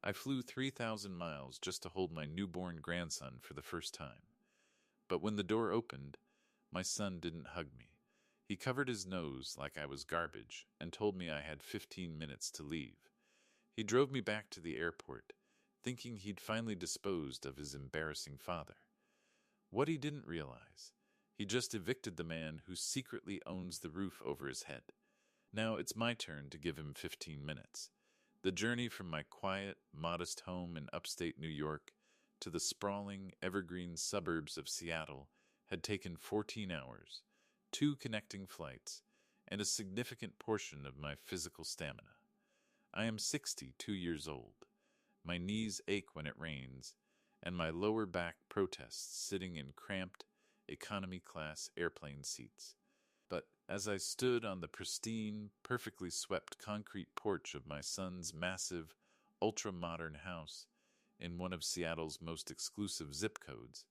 I flew 3,000 miles just to hold my newborn grandson for the first time. But when the door opened, my son didn't hug me. He covered his nose like I was garbage and told me I had 15 minutes to leave. He drove me back to the airport, thinking he'd finally disposed of his embarrassing father. What he didn't realize, he just evicted the man who secretly owns the roof over his head. Now it's my turn to give him 15 minutes. The journey from my quiet, modest home in upstate New York to the sprawling, evergreen suburbs of Seattle had taken 14 hours, 2 connecting flights, and a significant portion of my physical stamina. I am 62 years old. My knees ache when it rains, and my lower back protests sitting in cramped, economy-class airplane seats. But as I stood on the pristine, perfectly swept concrete porch of my son's massive, ultra-modern house in one of Seattle's most exclusive zip codes,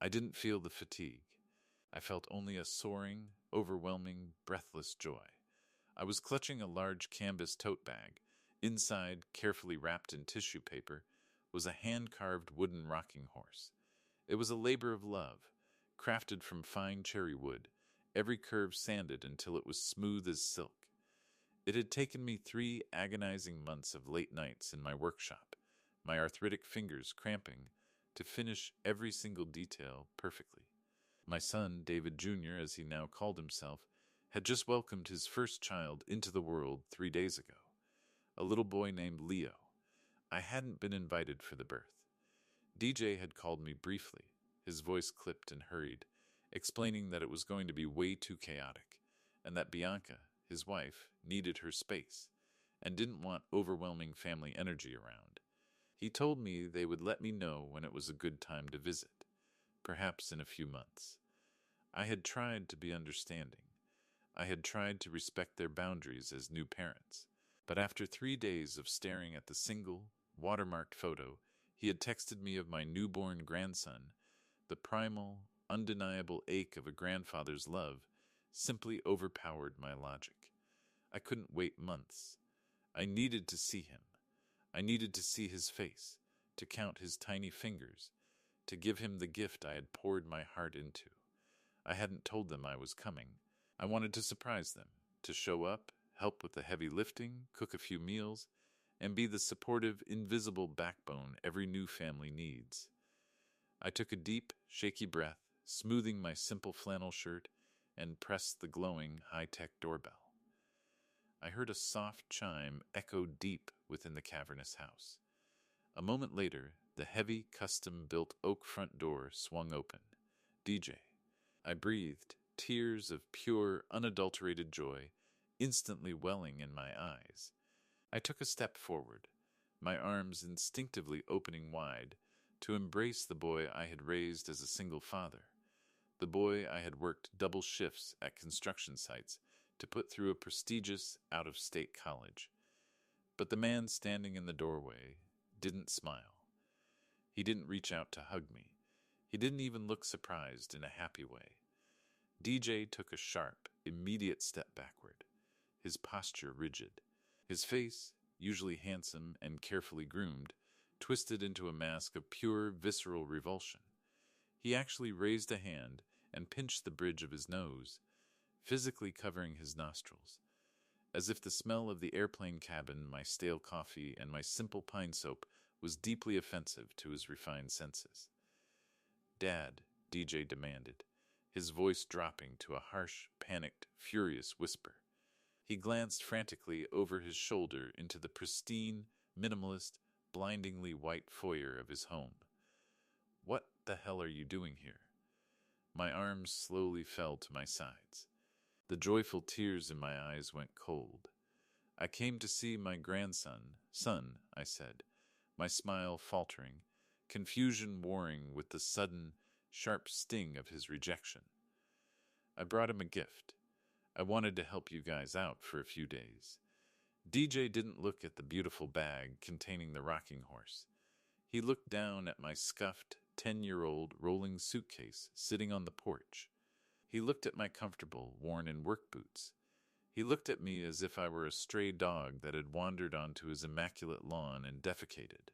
I didn't feel the fatigue. I felt only a soaring, overwhelming, breathless joy. I was clutching a large canvas tote bag. Inside, carefully wrapped in tissue paper, was a hand-carved wooden rocking horse. It was a labor of love, crafted from fine cherry wood, every curve sanded until it was smooth as silk. It had taken me 3 agonizing months of late nights in my workshop, my arthritic fingers cramping, to finish every single detail perfectly. My son, David Jr., as he now called himself, had just welcomed his first child into the world 3 days ago, a little boy named Leo. I hadn't been invited for the birth. DJ had called me briefly, his voice clipped and hurried, explaining that it was going to be way too chaotic, and that Bianca, his wife, needed her space, and didn't want overwhelming family energy around. He told me they would let me know when it was a good time to visit, perhaps in a few months. I had tried to be understanding. I had tried to respect their boundaries as new parents. But after 3 days of staring at the single, watermarked photo he had texted me of my newborn grandson, the primal, undeniable ache of a grandfather's love simply overpowered my logic. I couldn't wait months. I needed to see him. I needed to see his face, to count his tiny fingers, to give him the gift I had poured my heart into. I hadn't told them I was coming. I wanted to surprise them, to show up, help with the heavy lifting, cook a few meals, and be the supportive, invisible backbone every new family needs. I took a deep, shaky breath, smoothing my simple flannel shirt, and pressed the glowing, high-tech doorbell. I heard a soft chime echo deep within the cavernous house. A moment later, the heavy, custom-built oak front door swung open. DJ. I breathed, tears of pure, unadulterated joy instantly welling in my eyes. I took a step forward, my arms instinctively opening wide to embrace the boy I had raised as a single father, the boy I had worked double shifts at construction sites to put through a prestigious out-of-state college. But the man standing in the doorway didn't smile. He didn't reach out to hug me. He didn't even look surprised in a happy way. DJ took a sharp, immediate step backward, his posture rigid. His face, usually handsome and carefully groomed, twisted into a mask of pure, visceral revulsion. He actually raised a hand and pinched the bridge of his nose, physically covering his nostrils, as if the smell of the airplane cabin, my stale coffee, and my simple pine soap was deeply offensive to his refined senses. "Dad," DJ demanded, his voice dropping to a harsh, panicked, furious whisper. He glanced frantically over his shoulder into the pristine, minimalist, blindingly white foyer of his home. "What the hell are you doing here?" My arms slowly fell to my sides. The joyful tears in my eyes went cold. "I came to see my grandson." "Son," I said, my smile faltering, confusion warring with the sudden, sharp sting of his rejection. "I brought him a gift. I wanted to help you guys out for a few days." DJ didn't look at the beautiful bag containing the rocking horse. He looked down at my scuffed, 10-year-old rolling suitcase sitting on the porch. He looked at my comfortable, worn-in work boots. He looked at me as if I were a stray dog that had wandered onto his immaculate lawn and defecated.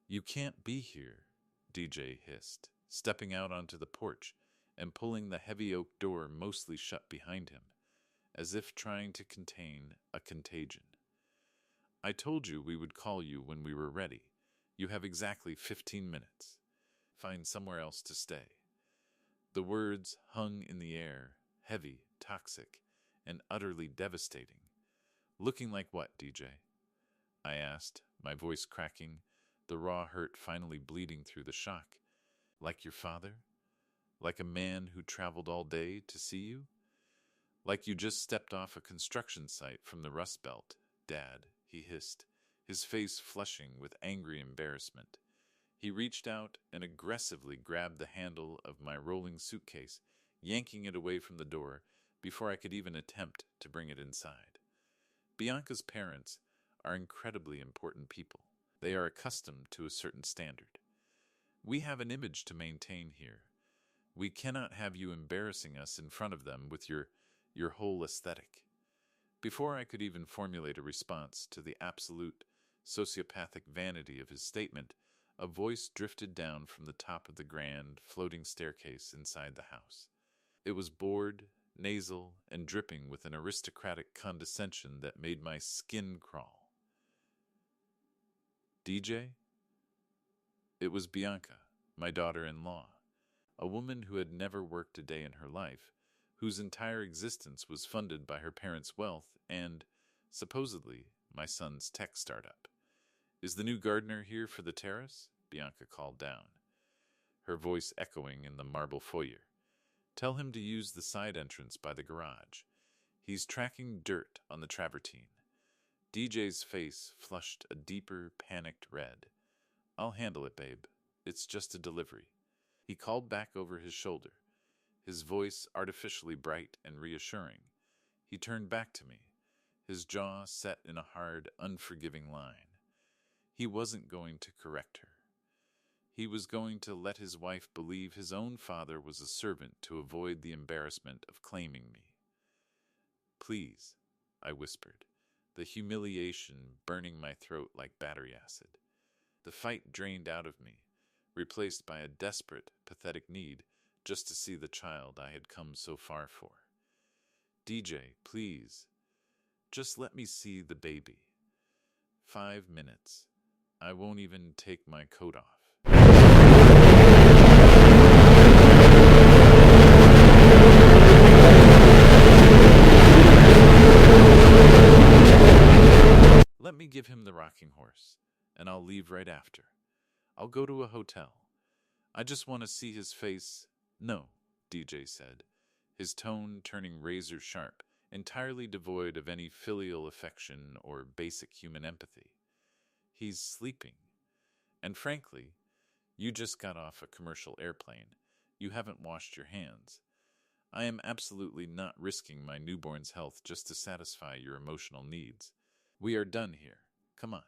"You can't be here," DJ hissed, stepping out onto the porch and pulling the heavy oak door mostly shut behind him, as if trying to contain a contagion. "I told you we would call you when we were ready. You have exactly 15 minutes. Find somewhere else to stay." The words hung in the air, heavy, toxic, and utterly devastating. "Looking like what, DJ?" I asked, my voice cracking, the raw hurt finally bleeding through the shock. "Like your father? Like a man who traveled all day to see you? Like you just stepped off a construction site from the Rust Belt, Dad," he hissed, his face flushing with angry embarrassment. He reached out and aggressively grabbed the handle of my rolling suitcase, yanking it away from the door before I could even attempt to bring it inside. Bianca's parents are incredibly important people. They are accustomed to a certain standard. We have an image to maintain here. We cannot have you embarrassing us in front of them with your whole aesthetic. Before I could even formulate a response to the absolute sociopathic vanity of his statement, a voice drifted down from the top of the grand, floating staircase inside the house. It was bored, nasal, and dripping with an aristocratic condescension that made my skin crawl. "DJ?" It was Bianca, my daughter-in-law, a woman who had never worked a day in her life, whose entire existence was funded by her parents' wealth and, supposedly, my son's tech startup. "Is the new gardener here for the terrace?" Bianca called down, her voice echoing in the marble foyer. "Tell him to use the side entrance by the garage. He's tracking dirt on the travertine." DJ's face flushed a deeper, panicked red. "I'll handle it, babe. It's just a delivery." He called back over his shoulder, his voice artificially bright and reassuring. He turned back to me, his jaw set in a hard, unforgiving line. He wasn't going to correct her. He was going to let his wife believe his own father was a servant to avoid the embarrassment of claiming me. "Please," I whispered, the humiliation burning my throat like battery acid. The fight drained out of me, replaced by a desperate, pathetic need just to see the child I had come so far for. "DJ, please, just let me see the baby. 5 minutes. I won't even take my coat off." "Let me give him the rocking horse, and I'll leave right after. I'll go to a hotel. I just want to see his face." "No," DJ said, his tone turning razor sharp, entirely devoid of any filial affection or basic human empathy. "He's sleeping. And frankly, you just got off a commercial airplane. You haven't washed your hands. I am absolutely not risking my newborn's health just to satisfy your emotional needs. We are done here. Come on."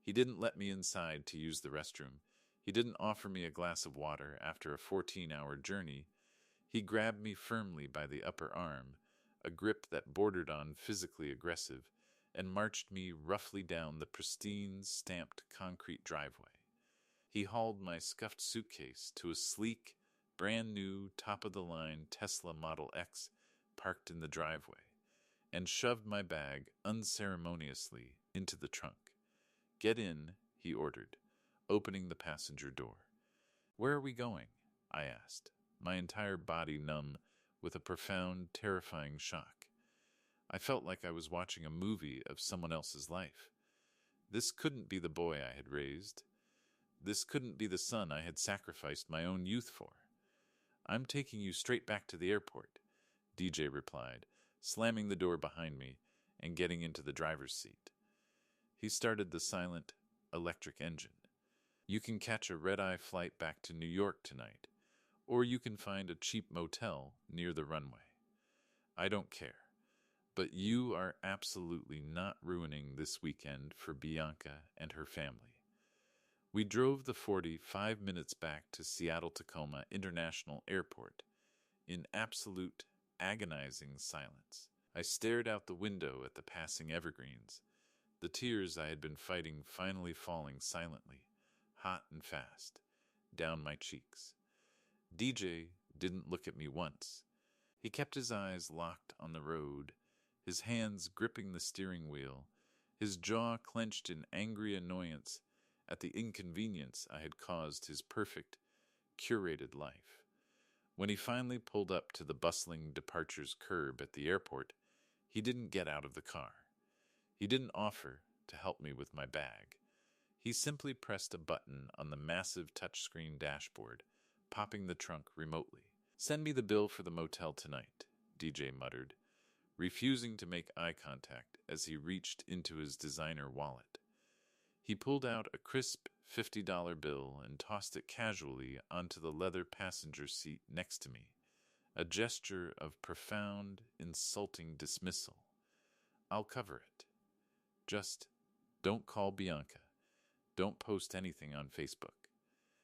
He didn't let me inside to use the restroom. He didn't offer me a glass of water after a 14-hour journey. He grabbed me firmly by the upper arm, a grip that bordered on physically aggressive, and marched me roughly down the pristine, stamped concrete driveway. He hauled my scuffed suitcase to a sleek, brand-new, top-of-the-line Tesla Model X parked in the driveway, and shoved my bag unceremoniously into the trunk. "Get in," he ordered, opening the passenger door. "Where are we going?" I asked, my entire body numb with a profound, terrifying shock. I felt like I was watching a movie of someone else's life. This couldn't be the boy I had raised. This couldn't be the son I had sacrificed my own youth for. "I'm taking you straight back to the airport," DJ replied, slamming the door behind me and getting into the driver's seat. He started the silent, electric engine. "You can catch a red-eye flight back to New York tonight, or you can find a cheap motel near the runway. I don't care, but you are absolutely not ruining this weekend for Bianca and her family." We drove the 45 minutes back to Seattle-Tacoma International Airport in absolute, agonizing silence. I stared out the window at the passing evergreens, the tears I had been fighting finally falling silently, hot and fast, down my cheeks. DJ didn't look at me once. He kept his eyes locked on the road, his hands gripping the steering wheel, his jaw clenched in angry annoyance at the inconvenience I had caused his perfect, curated life. When he finally pulled up to the bustling departures curb at the airport, he didn't get out of the car. He didn't offer to help me with my bag. He simply pressed a button on the massive touchscreen dashboard, popping the trunk remotely. "Send me the bill for the motel tonight," DJ muttered, refusing to make eye contact as he reached into his designer wallet. He pulled out a crisp $50 bill and tossed it casually onto the leather passenger seat next to me, a gesture of profound, insulting dismissal. "I'll cover it. Just don't call Bianca. Don't post anything on Facebook.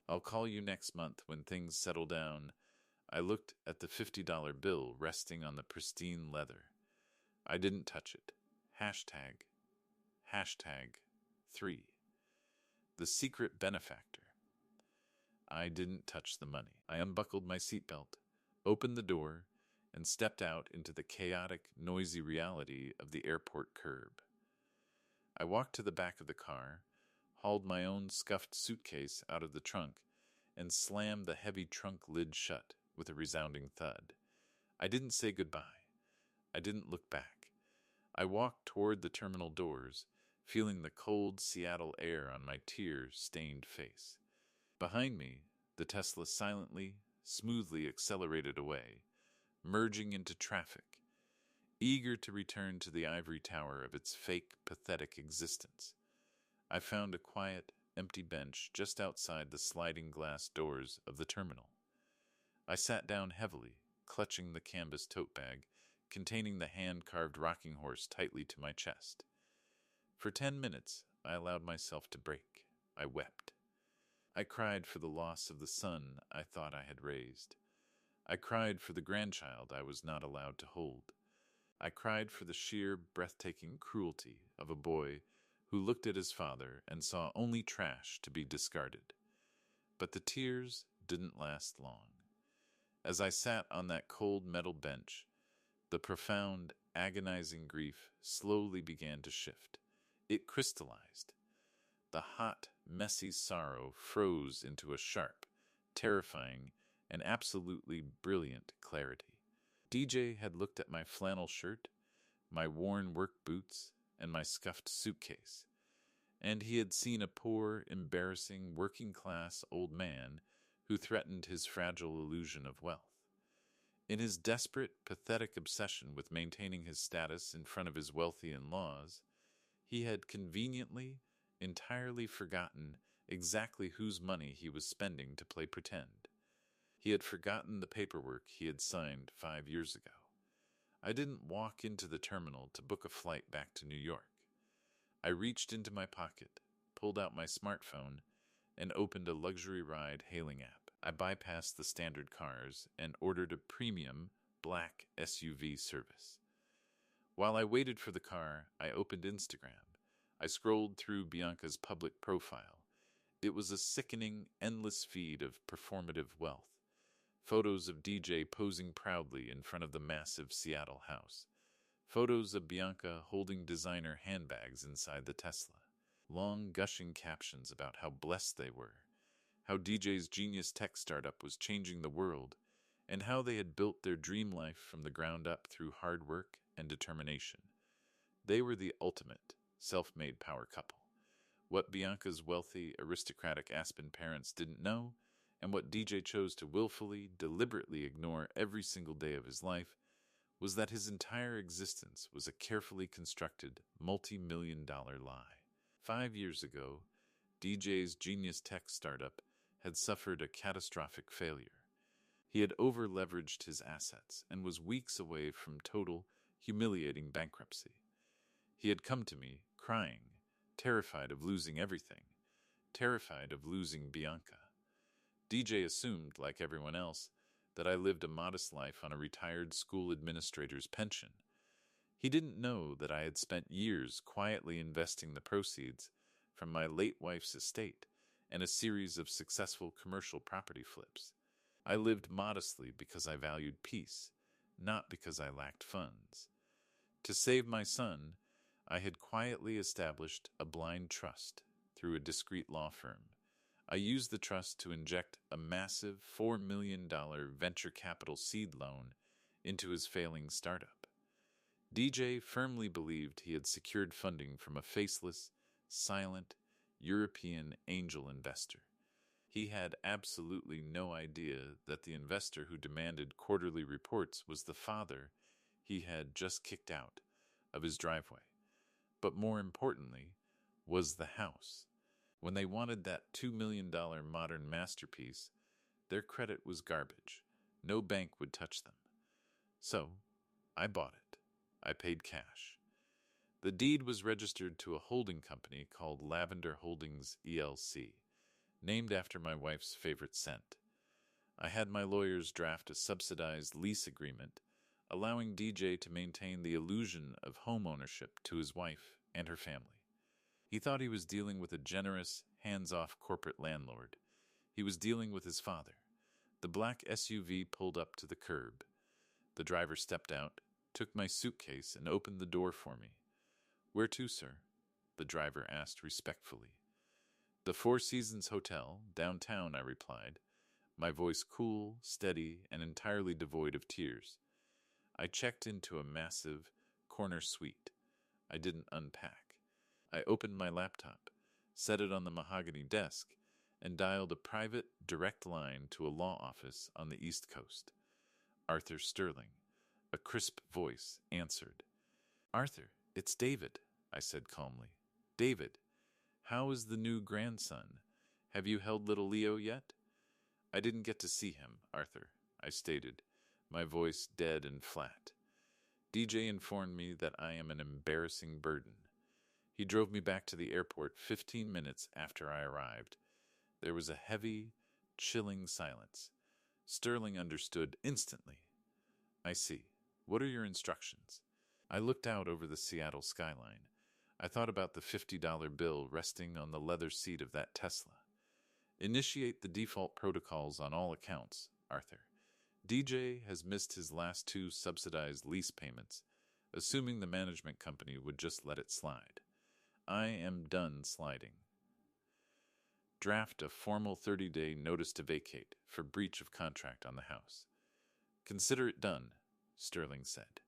I'll call you next month when things settle down." I looked at the $50 bill resting on the pristine leather. I didn't touch it. Hashtag 3. The secret benefactor. I didn't touch the money. I unbuckled my seatbelt, opened the door, and stepped out into the chaotic, noisy reality of the airport curb. I walked to the back of the car, hauled my own scuffed suitcase out of the trunk, and slammed the heavy trunk lid shut with a resounding thud. I didn't say goodbye. I didn't look back. I walked toward the terminal doors, feeling the cold Seattle air on my tear-stained face. Behind me, the Tesla silently, smoothly accelerated away, merging into traffic, eager to return to the ivory tower of its fake, pathetic existence. I found a quiet, empty bench just outside the sliding glass doors of the terminal. I sat down heavily, clutching the canvas tote bag containing the hand-carved rocking horse tightly to my chest. For 10 minutes, I allowed myself to break. I wept. I cried for the loss of the son I thought I had raised. I cried for the grandchild I was not allowed to hold. I cried for the sheer, breathtaking cruelty of a boy who looked at his father and saw only trash to be discarded. But the tears didn't last long. As I sat on that cold metal bench, the profound, agonizing grief slowly began to shift. It crystallized. The hot, messy sorrow froze into a sharp, terrifying, and absolutely brilliant clarity. DJ had looked at my flannel shirt, my worn work boots, and my scuffed suitcase, and he had seen a poor, embarrassing, working-class old man who threatened his fragile illusion of wealth. In his desperate, pathetic obsession with maintaining his status in front of his wealthy in-laws, he had conveniently, entirely forgotten exactly whose money he was spending to play pretend. He had forgotten the paperwork he had signed 5 years ago. I didn't walk into the terminal to book a flight back to New York. I reached into my pocket, pulled out my smartphone, and opened a luxury ride hailing app. I bypassed the standard cars and ordered a premium black SUV service. While I waited for the car, I opened Instagram. I scrolled through Bianca's public profile. It was a sickening, endless feed of performative wealth. Photos of DJ posing proudly in front of the massive Seattle house. Photos of Bianca holding designer handbags inside the Tesla. Long, gushing captions about how blessed they were, how DJ's genius tech startup was changing the world, and how they had built their dream life from the ground up through hard work and determination. They were the ultimate, self-made power couple. What Bianca's wealthy, aristocratic Aspen parents didn't know, and what DJ chose to willfully, deliberately ignore every single day of his life, was that his entire existence was a carefully constructed, multi-million-dollar lie. 5 years ago, DJ's genius tech startup had suffered a catastrophic failure. He had over-leveraged his assets and was weeks away from total, humiliating bankruptcy. He had come to me, crying, terrified of losing everything, terrified of losing Bianca. DJ assumed, like everyone else, that I lived a modest life on a retired school administrator's pension. He didn't know that I had spent years quietly investing the proceeds from my late wife's estate and a series of successful commercial property flips. I lived modestly because I valued peace, not because I lacked funds. To save my son, I had quietly established a blind trust through a discreet law firm. I used the trust to inject a massive $4 million venture capital seed loan into his failing startup. DJ firmly believed he had secured funding from a faceless, silent, European angel investor. He had absolutely no idea that the investor who demanded quarterly reports was the father he had just kicked out of his driveway. But more importantly, was the house. When they wanted that $2 million modern masterpiece, their credit was garbage. No bank would touch them. So, I bought it. I paid cash. The deed was registered to a holding company called Lavender Holdings ELC, named after my wife's favorite scent. I had my lawyers draft a subsidized lease agreement, allowing DJ to maintain the illusion of home ownership to his wife and her family. He thought he was dealing with a generous, hands-off corporate landlord. He was dealing with his father. The black SUV pulled up to the curb. The driver stepped out, took my suitcase, and opened the door for me. "Where to, sir?" the driver asked respectfully. "The Four Seasons Hotel, downtown," I replied, my voice cool, steady, and entirely devoid of tears. I checked into a massive, corner suite. I didn't unpack. I opened my laptop, set it on the mahogany desk, and dialed a private, direct line to a law office on the East Coast. Arthur Sterling, a crisp voice, answered. "Arthur, it's David," I said calmly. "David, how is the new grandson? Have you held little Leo yet?" "I didn't get to see him, Arthur," I stated, my voice dead and flat. DJ informed me that I am an embarrassing burden. He drove me back to the airport 15 minutes after I arrived. There was a heavy, chilling silence. Sterling understood instantly. "I see. What are your instructions?" I looked out over the Seattle skyline. I thought about the $50 bill resting on the leather seat of that Tesla. "Initiate the default protocols on all accounts, Arthur. DJ has missed his last 2 subsidized lease payments, assuming the management company would just let it slide. I am done sliding. Draft a formal 30-day notice to vacate for breach of contract on the house." "Consider it done," Sterling said.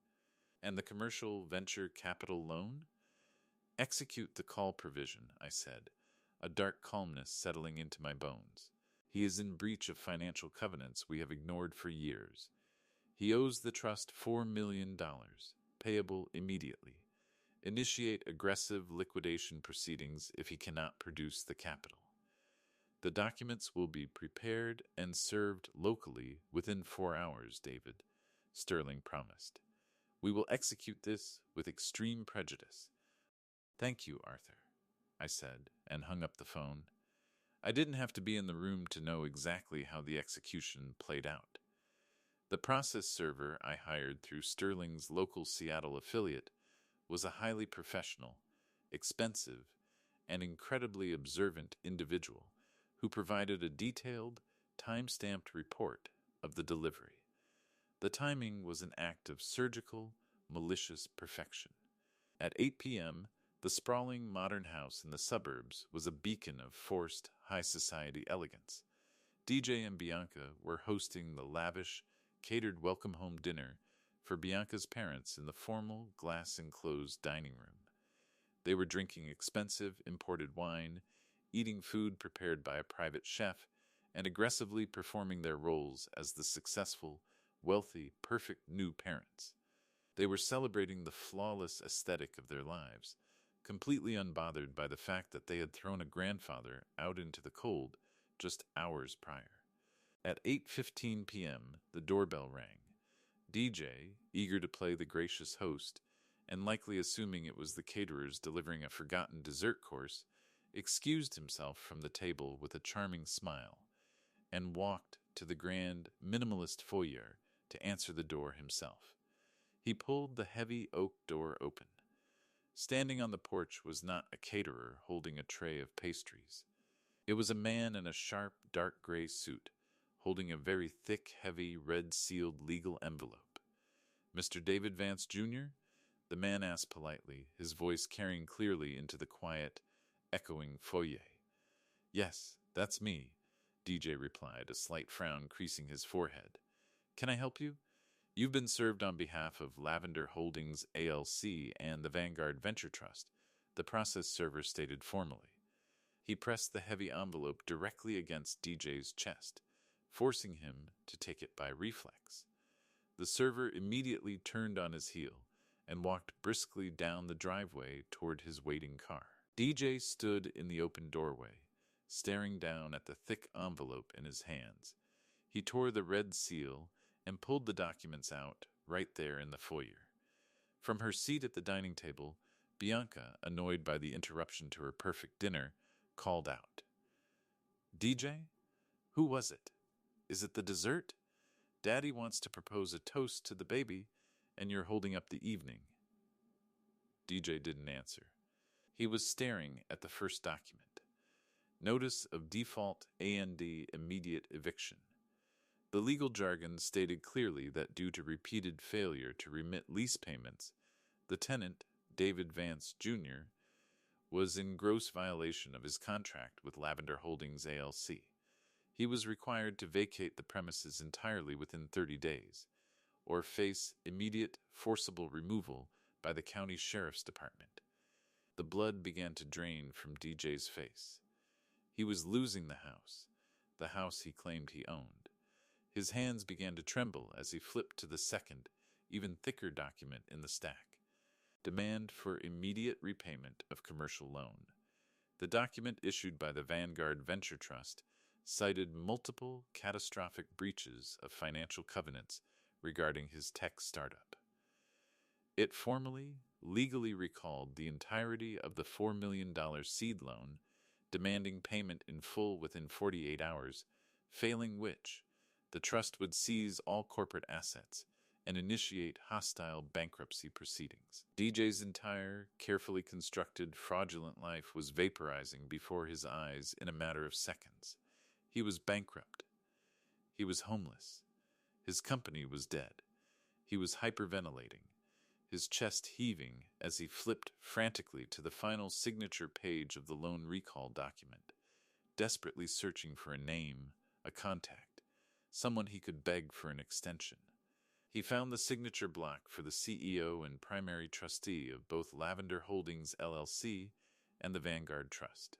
"And the commercial venture capital loan?" "Execute the call provision," I said, a dark calmness settling into my bones. "He is in breach of financial covenants we have ignored for years. He owes the trust $4 million, payable immediately. Initiate aggressive liquidation proceedings if he cannot produce the capital. The documents will be prepared and served locally within 4 hours, David," Sterling promised. "We will execute this with extreme prejudice." "Thank you, Arthur," I said, and hung up the phone. I didn't have to be in the room to know exactly how the execution played out. The process server I hired through Sterling's local Seattle affiliate was a highly professional, expensive, and incredibly observant individual who provided a detailed, time-stamped report of the delivery. The timing was an act of surgical, malicious perfection. At 8 p.m., the sprawling modern house in the suburbs was a beacon of forced high society elegance. DJ and Bianca were hosting the lavish, catered welcome-home dinner for Bianca's parents in the formal, glass-enclosed dining room. They were drinking expensive, imported wine, eating food prepared by a private chef, and aggressively performing their roles as the successful, wealthy, perfect new parents. They were celebrating the flawless aesthetic of their lives, completely unbothered by the fact that they had thrown a grandfather out into the cold just hours prior. At 8:15 p.m., the doorbell rang. DJ, eager to play the gracious host, and likely assuming it was the caterers delivering a forgotten dessert course, excused himself from the table with a charming smile, and walked to the grand, minimalist foyer to answer the door himself. He pulled the heavy oak door open. Standing on the porch was not a caterer holding a tray of pastries. It was a man in a sharp, dark gray suit, holding a very thick, heavy, red-sealed legal envelope. "Mr. David Vance, Jr.?" the man asked politely, his voice carrying clearly into the quiet, echoing foyer. "Yes, that's me," DJ replied, a slight frown creasing his forehead. "Can I help you? You've been served on behalf of Lavender Holdings ALC and the Vanguard Venture Trust," the process server stated formally. He pressed the heavy envelope directly against DJ's chest, forcing him to take it by reflex. The server immediately turned on his heel and walked briskly down the driveway toward his waiting car. DJ stood in the open doorway, staring down at the thick envelope in his hands. He tore the red seal and pulled the documents out right there in the foyer. From her seat at the dining table, Bianca, annoyed by the interruption to her perfect dinner, called out, "DJ? Who was it? Is it the dessert? Daddy wants to propose a toast to the baby, and you're holding up the evening." DJ didn't answer. He was staring at the first document. Notice of Default A&D Immediate Eviction. The legal jargon stated clearly that due to repeated failure to remit lease payments, the tenant, David Vance, Jr., was in gross violation of his contract with Lavender Holdings ALC. He was required to vacate the premises entirely within 30 days, or face immediate forcible removal by the county sheriff's department. The blood began to drain from DJ's face. He was losing the house he claimed he owned. His hands began to tremble as he flipped to the second, even thicker document in the stack. Demand for immediate repayment of commercial loan. The document issued by the Vanguard Venture Trust cited multiple catastrophic breaches of financial covenants regarding his tech startup. It formally, legally recalled the entirety of the $4 million seed loan, demanding payment in full within 48 hours, failing which, the trust would seize all corporate assets and initiate hostile bankruptcy proceedings. DJ's entire, carefully constructed, fraudulent life was vaporizing before his eyes in a matter of seconds. He was bankrupt. He was homeless. His company was dead. He was hyperventilating, his chest heaving as he flipped frantically to the final signature page of the loan recall document, desperately searching for a name, a contact, someone he could beg for an extension. He found the signature block for the CEO and primary trustee of both Lavender Holdings LLC and the Vanguard Trust.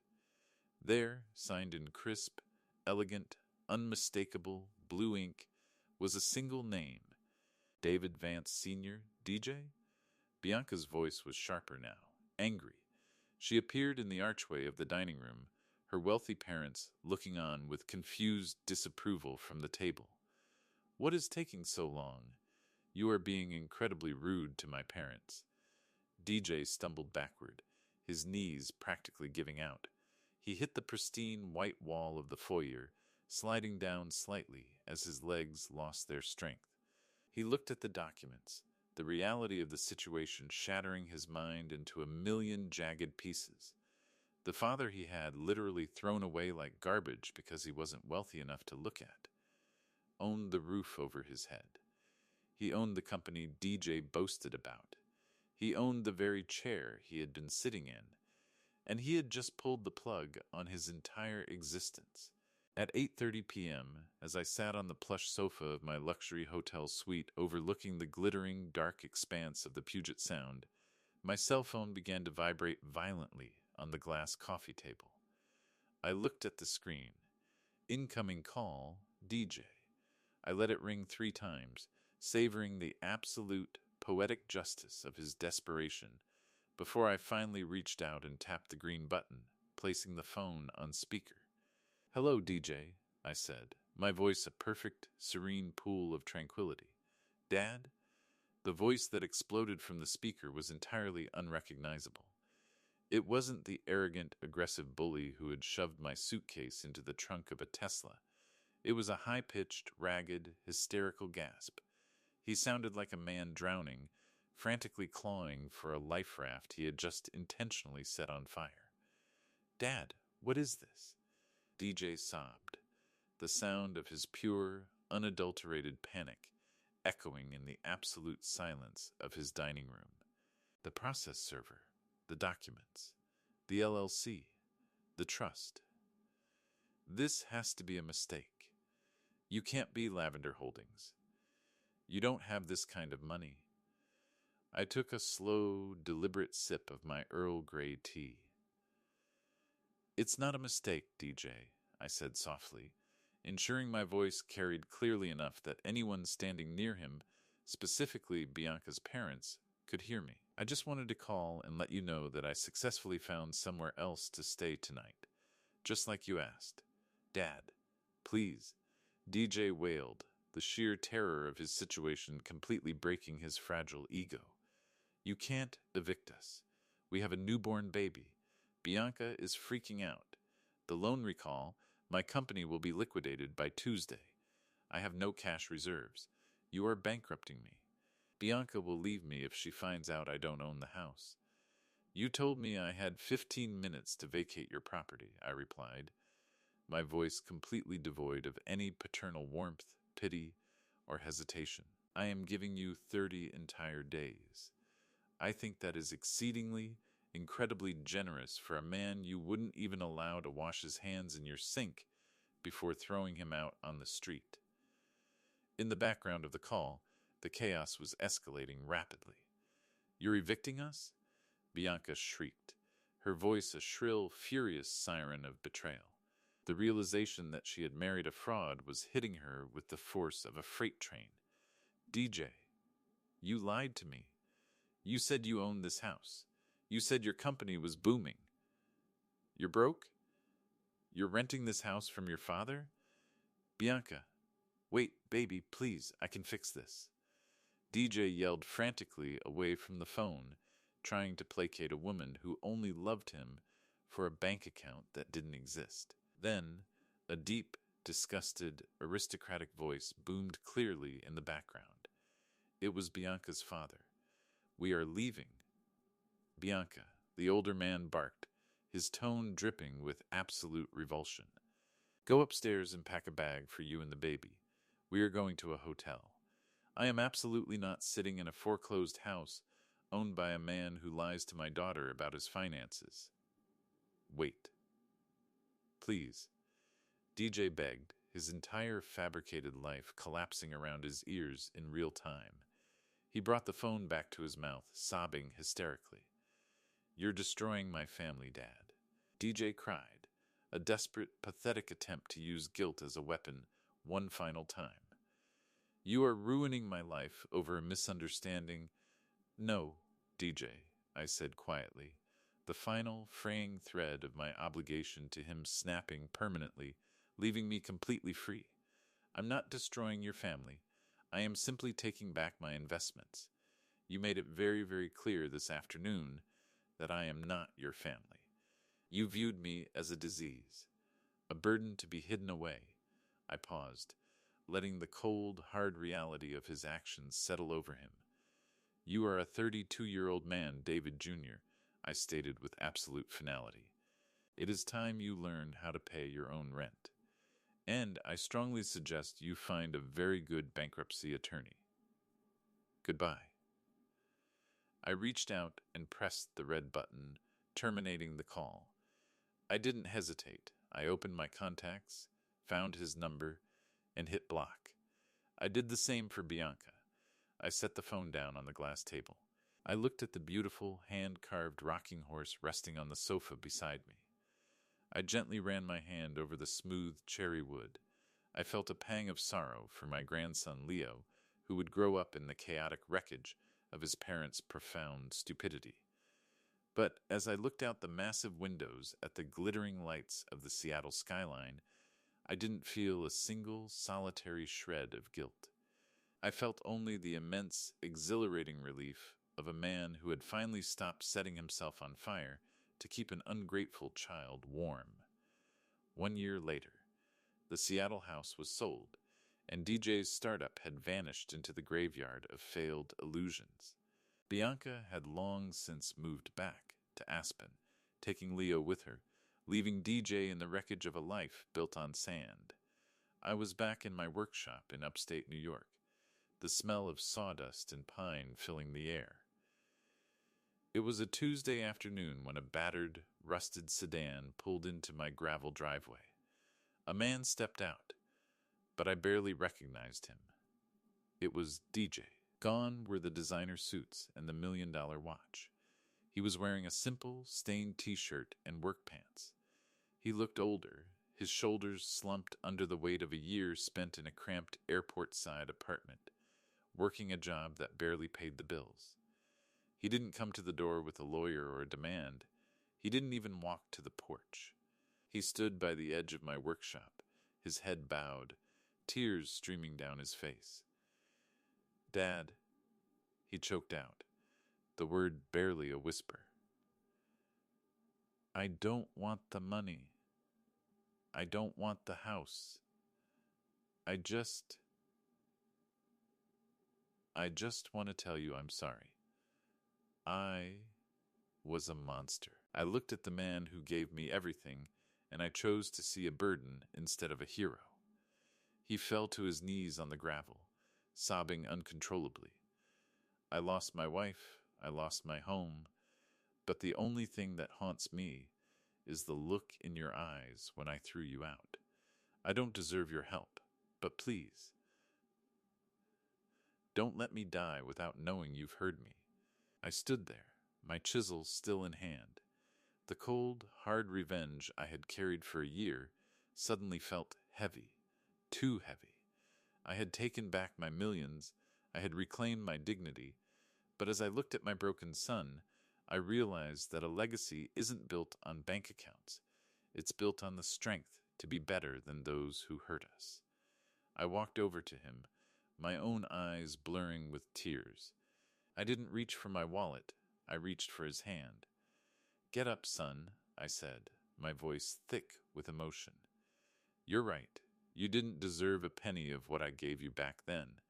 There, signed in crisp, elegant, unmistakable blue ink, was a single name, David Vance Sr., DJ? Bianca's voice was sharper now, angry. She appeared in the archway of the dining room, her wealthy parents looking on with confused disapproval from the table. "What is taking so long? You are being incredibly rude to my parents." DJ stumbled backward, his knees practically giving out. He hit the pristine white wall of the foyer, sliding down slightly as his legs lost their strength. He looked at the documents, the reality of the situation shattering his mind into a million jagged pieces. The father he had literally thrown away like garbage because he wasn't wealthy enough to look at, owned the roof over his head. He owned the company DJ boasted about. He owned the very chair he had been sitting in, and he had just pulled the plug on his entire existence. At 8:30 p.m., as I sat on the plush sofa of my luxury hotel suite overlooking the glittering, dark expanse of the Puget Sound, my cell phone began to vibrate violently on the glass coffee table. I looked at the screen. Incoming call, DJ. I let it ring 3 times, savoring the absolute, poetic justice of his desperation, before I finally reached out and tapped the green button, placing the phone on speaker. "Hello, DJ," I said, my voice a perfect, serene pool of tranquility. "Dad?" The voice that exploded from the speaker was entirely unrecognizable. It wasn't the arrogant, aggressive bully who had shoved my suitcase into the trunk of a Tesla. It was a high-pitched, ragged, hysterical gasp. He sounded like a man drowning, frantically clawing for a life raft he had just intentionally set on fire. "Dad, what is this?" DJ sobbed, the sound of his pure, unadulterated panic echoing in the absolute silence of his dining room. "The process server, the documents, the LLC, the trust. This has to be a mistake. You can't be Lavender Holdings. You don't have this kind of money." I took a slow, deliberate sip of my Earl Grey tea. "It's not a mistake, DJ," I said softly, ensuring my voice carried clearly enough that anyone standing near him, specifically Bianca's parents, could hear me. "I just wanted to call and let you know that I successfully found somewhere else to stay tonight, just like you asked. Dad, please," DJ wailed, the sheer terror of his situation completely breaking his fragile ego. "You can't evict us. We have a newborn baby. Bianca is freaking out. The loan recall, my company will be liquidated by Tuesday. I have no cash reserves. You are bankrupting me. Bianca will leave me if she finds out I don't own the house." "You told me I had 15 minutes to vacate your property," I replied, my voice completely devoid of any paternal warmth, pity, or hesitation. "I am giving you 30 entire days. I think that is exceedingly, incredibly generous for a man you wouldn't even allow to wash his hands in your sink before throwing him out on the street." In the background of the call, the chaos was escalating rapidly. "You're evicting us?" Bianca shrieked, her voice a shrill, furious siren of betrayal. The realization that she had married a fraud was hitting her with the force of a freight train. "DJ, you lied to me. You said you owned this house. You said your company was booming. You're broke? You're renting this house from your father?" "Bianca, wait, baby, please, I can fix this." DJ yelled frantically away from the phone, trying to placate a woman who only loved him for a bank account that didn't exist. Then, a deep, disgusted, aristocratic voice boomed clearly in the background. It was Bianca's father. "We are leaving." "Bianca," the older man barked, his tone dripping with absolute revulsion. "Go upstairs and pack a bag for you and the baby. We are going to a hotel. I am absolutely not sitting in a foreclosed house owned by a man who lies to my daughter about his finances." "Wait. Please," DJ begged, his entire fabricated life collapsing around his ears in real time. He brought the phone back to his mouth, sobbing hysterically. "You're destroying my family, Dad." DJ cried, a desperate, pathetic attempt to use guilt as a weapon one final time. "You are ruining my life over a misunderstanding." "No, DJ," I said quietly, the final fraying thread of my obligation to him snapping permanently, leaving me completely free. "I'm not destroying your family. I am simply taking back my investments. You made it very, very clear this afternoon that I am not your family. You viewed me as a disease, a burden to be hidden away." I paused, letting the cold, hard reality of his actions settle over him. "You are a 32-year-old man, David Jr., I stated with absolute finality. "It is time you learned how to pay your own rent. And I strongly suggest you find a very good bankruptcy attorney. Goodbye." I reached out and pressed the red button, terminating the call. I didn't hesitate. I opened my contacts, found his number, and hit block. I did the same for Bianca. I set the phone down on the glass table. I looked at the beautiful, hand-carved rocking horse resting on the sofa beside me. I gently ran my hand over the smooth cherry wood. I felt a pang of sorrow for my grandson Leo, who would grow up in the chaotic wreckage of his parents' profound stupidity. But as I looked out the massive windows at the glittering lights of the Seattle skyline, I didn't feel a single solitary shred of guilt. I felt only the immense, exhilarating relief of a man who had finally stopped setting himself on fire to keep an ungrateful child warm. 1 year later, the Seattle house was sold, and DJ's startup had vanished into the graveyard of failed illusions. Bianca had long since moved back to Aspen, taking Leo with her, leaving DJ in the wreckage of a life built on sand. I was back in my workshop in upstate New York, the smell of sawdust and pine filling the air. It was a Tuesday afternoon when a battered, rusted sedan pulled into my gravel driveway. A man stepped out, but I barely recognized him. It was DJ. Gone were the designer suits and the $1 million watch. He was wearing a simple, stained t-shirt and work pants. He looked older, his shoulders slumped under the weight of a year spent in a cramped airport-side apartment, working a job that barely paid the bills. He didn't come to the door with a lawyer or a demand. He didn't even walk to the porch. He stood by the edge of my workshop, his head bowed, tears streaming down his face. "Dad," he choked out, the word barely a whisper. "I don't want the money. I don't want the house. I just want to tell you I'm sorry. I was a monster." I looked at the man who gave me everything, and I chose to see a burden instead of a hero. He fell to his knees on the gravel, sobbing uncontrollably. "I lost my wife, I lost my home, but the only thing that haunts me is the look in your eyes when I threw you out. I don't deserve your help, but please, don't let me die without knowing you've heard me." I stood there, my chisel still in hand. The cold, hard revenge I had carried for a year suddenly felt heavy, too heavy. I had taken back my millions, I had reclaimed my dignity, but as I looked at my broken son, I realized that a legacy isn't built on bank accounts. It's built on the strength to be better than those who hurt us. I walked over to him, my own eyes blurring with tears. I didn't reach for my wallet, I reached for his hand. "Get up, son," I said, my voice thick with emotion. "You're right. You didn't deserve a penny of what I gave you back then.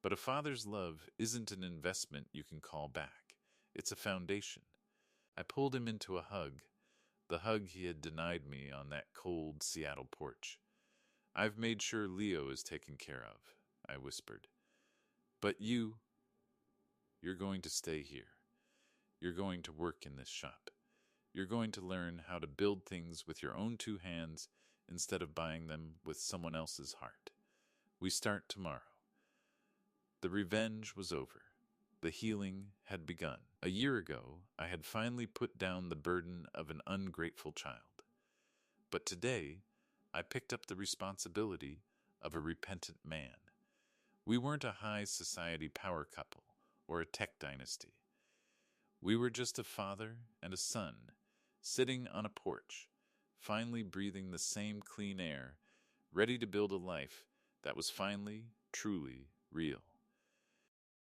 But a father's love isn't an investment you can call back. It's a foundation." I pulled him into a hug, the hug he had denied me on that cold Seattle porch. "I've made sure Leo is taken care of," I whispered. "But you're going to stay here. You're going to work in this shop. You're going to learn how to build things with your own 2 hands instead of buying them with someone else's heart. We start tomorrow." The revenge was over. The healing had begun. A year ago, I had finally put down the burden of an ungrateful child. But today, I picked up the responsibility of a repentant man. We weren't a high society power couple or a tech dynasty. We were just a father and a son, sitting on a porch, finally breathing the same clean air, ready to build a life that was finally, truly real.